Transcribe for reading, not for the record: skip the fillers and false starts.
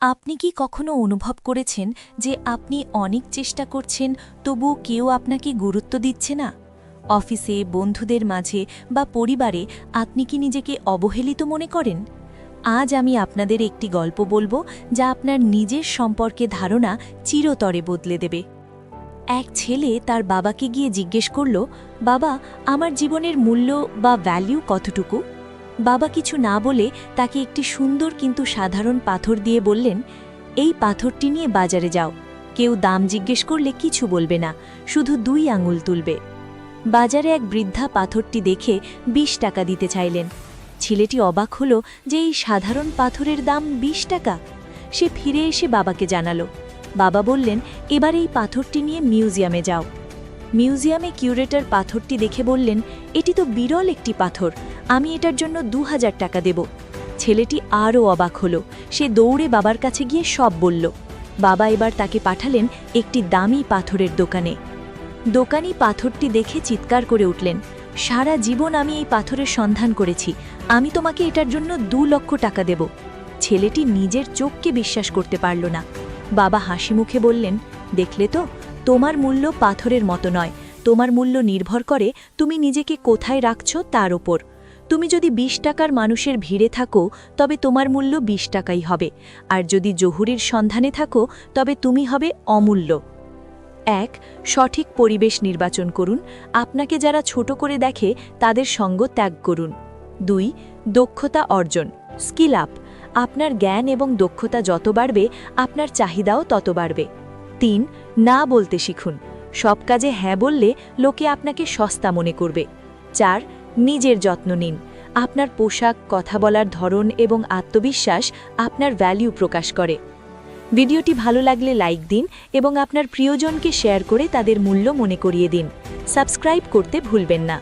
আপনি কি কখনো অনুভব করেছেন যে আপনি অনেক চেষ্টা করছেন তবুও কেউ আপনাকে গুরুত্ব দিচ্ছে না? অফিসে, বন্ধুদের মাঝে বা পরিবারে আপনি কি নিজেকে অবহেলিত মনে করেন? আজ আমি আপনাদের একটি গল্প বলবো যা আপনার নিজের সম্পর্কে ধারণা চিরতরে বদলে দেবে। এক ছেলে তার বাবাকে গিয়ে জিজ্ঞেস করল, বাবা, আমার জীবনের মূল্য বা ভ্যালু কতটুকু? বাবা কিছু না বলে তাকে একটি সুন্দর কিন্তু সাধারণ পাথর দিয়ে বললেন, এই পাথরটি নিয়ে বাজারে যাও। কেউ দাম জিজ্ঞেস করলে কিছু বলবে না, শুধু 2 আঙুল তুলবে। বাজারে এক বৃদ্ধা পাথরটি দেখে 20 টাকা দিতে চাইলেন। ছেলেটি অবাক হল যে এই সাধারণ পাথরের দাম 20 টাকা। সে ফিরে এসে বাবাকে জানালো। বাবা বললেন, এবার এই পাথরটি নিয়ে মিউজিয়ামে যাও। মিউজিয়ামে কিউরেটর পাথরটি দেখে বললেন, এটি তো বিরল একটি পাথর, আমি এটার জন্য 2000 টাকা দেব। ছেলেটি আরও অবাক হল। সে দৌড়ে বাবার কাছে গিয়ে সব বলল। বাবা এবার তাকে পাঠালেন একটি দামি পাথরের দোকানে। দোকানি পাথরটি দেখে চিৎকার করে উঠলেন, সারা জীবন আমি এই পাথরের সন্ধান করেছি, আমি তোমাকে এটার জন্য 2 লক্ষ টাকা দেব। ছেলেটি নিজের চোখকে বিশ্বাস করতে পারল না। বাবা হাসি মুখে বললেন, দেখলে তো, তোমার মূল্য পাথরের মতো নয়, তোমার মূল্য নির্ভর করে তুমি নিজেকে কোথায় রাখছ তার ওপর। তুমি যদি 20 টাকার মানুষের ভিড়ে থাকো তবে তোমার মূল্য 20 টাকাই হবে, আর যদি জহুরির সন্ধানে থাকো তবে তুমি হবে অমূল্য। 1. সঠিক পরিবেশ নির্বাচন করুন, আপনাকে যারা ছোট করে দেখে তাদের সঙ্গ ত্যাগ করুন। 2. দক্ষতা অর্জন, স্কিল আপ, আপনার জ্ঞান এবং দক্ষতা যত বাড়বে আপনার চাহিদাও তত বাড়বে। 3. না বলতে শিখুন, সব কাজে হ্যাঁ বললে লোকে আপনাকে সস্তা মনে করবে। 4. নিজের যত্ন নিন, আপনার পোশাক, কথা বলার ধরন এবং আত্মবিশ্বাস আপনার ভ্যালু প্রকাশ করে। ভিডিওটি ভালো লাগলে লাইক দিন এবং আপনার প্রিয়জনকে শেয়ার করে তাদের মূল্য মনে করিয়ে দিন। সাবস্ক্রাইব করতে ভুলবেন না।